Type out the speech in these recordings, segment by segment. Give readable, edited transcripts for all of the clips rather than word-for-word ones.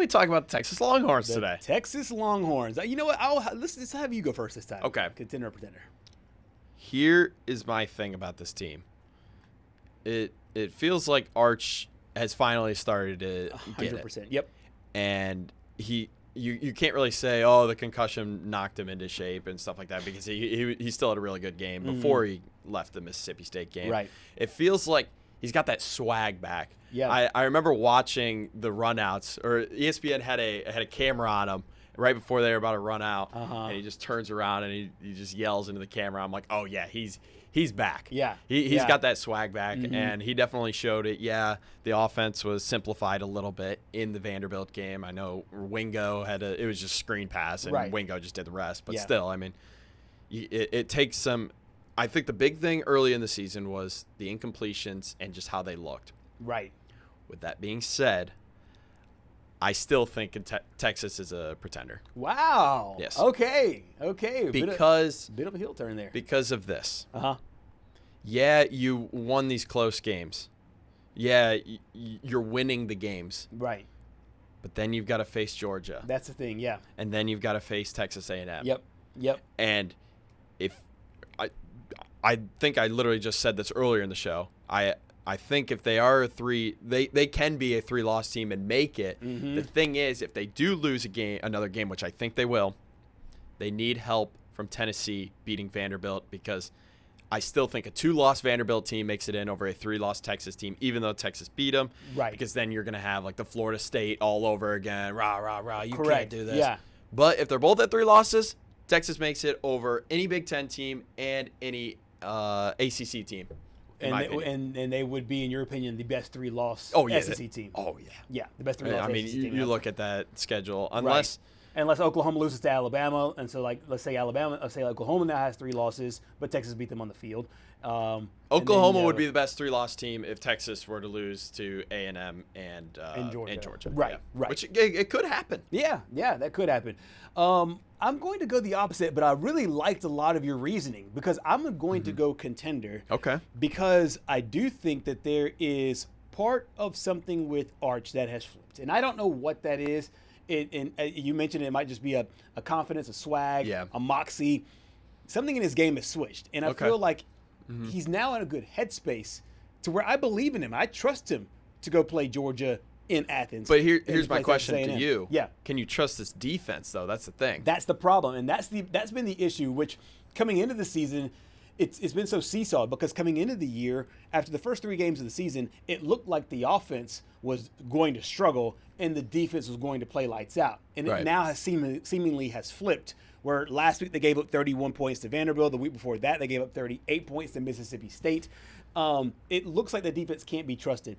we talk about the Texas Longhorns today? Texas Longhorns. You know what? Let's have you go first this time. Okay. Contender or pretender? Here is my thing about this team. It feels like Arch has finally started to get 100%. it. Yep. And you can't really say, oh, the concussion knocked him into shape and stuff like that, because he still had a really good game before he left the Mississippi State game. Right. It feels like he's got that swag back. Yeah. I remember watching the runouts, or ESPN had a camera on him right before they were about to run out, and he just turns around and he just yells into the camera. I'm like, oh yeah, he's back. Yeah. He's got that swag back, and he definitely showed it. Yeah, the offense was simplified a little bit in the Vanderbilt game. I know Wingo it was just screen pass, and Wingo just did the rest. But still, I mean, it takes some. I think the big thing early in the season was the incompletions and just how they looked. Right. With that being said, I still think Texas is a pretender. Wow. Yes. Okay. Because bit of a heel turn there. Because of this. Uh-huh. Yeah, you won these close games. Yeah, you're winning the games. Right. But then you've got to face Georgia. That's the thing, yeah. And then you've got to face Texas A&M. Yep. And if I think I literally just said this earlier in the show. I think if they are they can be a 3-loss team and make it. The thing is, if they do lose another game, which I think they will, they need help from Tennessee beating Vanderbilt, because I still think a 2-loss Vanderbilt team makes it in over a 3-loss Texas team, even though Texas beat them. Right. Because then you're going to have like the Florida State all over again. Rah, rah, rah. You Correct. can't do this. Yeah. But if they're both at 3 losses, Texas makes it over any Big Ten team and any ACC team. And they would be, in your opinion, the best 3-loss SEC team. Oh, yeah. Yeah, the best 3-loss I mean, SEC team. you look at that schedule, unless Oklahoma loses to Alabama, and so let's say Oklahoma now has 3 losses, but Texas beat them on the field. Oklahoma would be the best 3-loss team if Texas were to lose to A&M and Georgia. Right, yeah. right. Which it could happen. Yeah, that could happen. I'm going to go the opposite, but I really liked a lot of your reasoning, because I'm going to go contender. Okay. Because I do think that there is part of something with Arch that has flipped, and I don't know what that is. You mentioned it might just be a confidence, a swag, a moxie. Something in his game has switched, and I feel like he's now in a good headspace to where I believe in him. I trust him to go play Georgia in Athens. But here's my question to you. Yeah. Can you trust this defense, though? That's the thing. That's the problem, and that's been the issue, which coming into the season, it's been so seesaw, because coming into the year, after the first 3 games of the season, it looked like the offense was going to struggle and the defense was going to play lights out. And it now has seemingly has flipped, where last week they gave up 31 points to Vanderbilt. The week before that, they gave up 38 points to Mississippi State. It looks like the defense can't be trusted.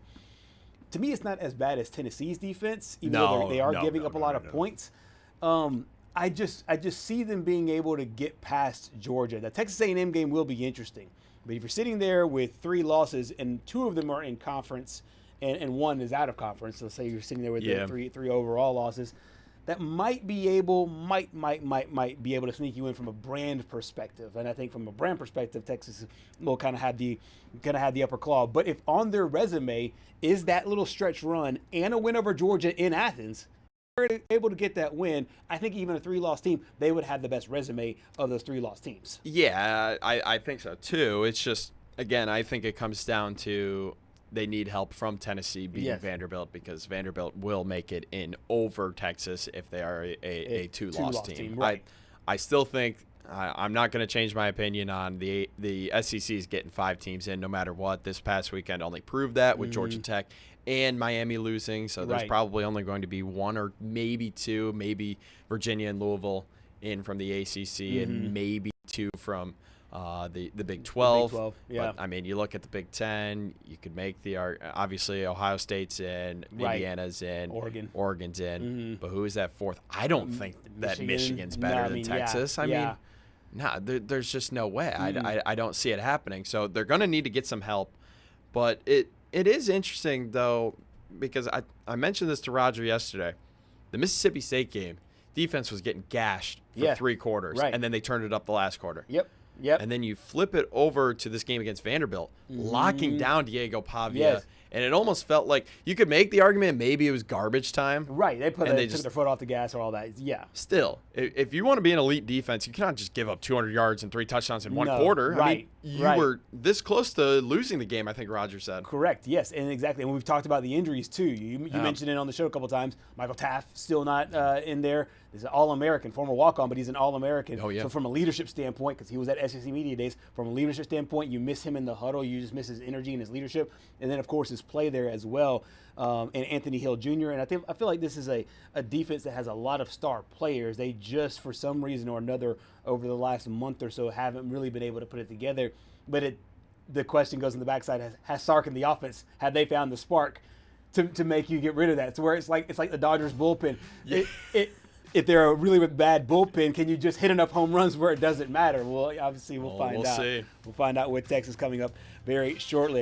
To me, it's not as bad as Tennessee's defense, even though they are giving up a lot of points. I just see them being able to get past Georgia. The Texas A&M game will be interesting, but if you're sitting there with 3 losses and 2 of them are in conference and 1 is out of conference, so say you're sitting there with three overall losses, that might be able to sneak you in from a brand perspective. And I think from a brand perspective, Texas will kind of have the upper claw. But if on their resume is that little stretch run and a win over Georgia in Athens, if they're able to get that win, I think even a 3-loss team, they would have the best resume of those 3-loss teams. Yeah, I think so too. It's just, again, I think it comes down to they need help from Tennessee beating Vanderbilt, because Vanderbilt will make it in over Texas if they are a 2-loss team. Right. I still think I'm not going to change my opinion on the SEC is getting 5 teams in no matter what. This past weekend only proved that with Georgia Tech and Miami losing, so there's probably only going to be 1 or maybe 2, maybe Virginia and Louisville in from the ACC, and maybe 2 from the Big 12. The Big 12, yeah. But, I mean, you look at the Big 10, you could make the obviously Ohio State's in, Indiana's in, Oregon's in, but who is that 4th? I don't think that Michigan's better than Texas. I mean, there's just no way. I don't see it happening. So they're going to need to get some help. But it is interesting, though, because I mentioned this to Roger yesterday. The Mississippi State game, defense was getting gashed for 3 quarters, and then they turned it up the last quarter. Yep. Yep. And then you flip it over to this game against Vanderbilt, locking down Diego Pavia. Yes. And it almost felt like you could make the argument maybe it was garbage time. Right. They took just their foot off the gas or all that. Yeah. Still, if you want to be an elite defense, you cannot just give up 200 yards and 3 touchdowns in one quarter. Right. I mean, you were this close to losing the game, I think Roger said. Correct. Yes. And exactly. And we've talked about the injuries too. You mentioned it on the show a couple times. Michael Taft still not in there. He's an All-American, former walk-on, but he's an All-American. Oh, yeah. So from a leadership standpoint, because he was at SEC Media Days, from a leadership standpoint, you miss him in the huddle. You just miss his energy and his leadership. And then, of course, his play there as well. And Anthony Hill Jr. And I feel like this is a defense that has a lot of star players. They just, for some reason or another, over the last month or so, haven't really been able to put it together. But the question goes in the backside: has Sark and the offense, have they found the spark to make you get rid of that? It's where it's like the Dodgers bullpen. Yeah. If they're a really bad bullpen, can you just hit enough home runs where it doesn't matter? Well, obviously we'll find out. See. We'll find out with Texas coming up very shortly.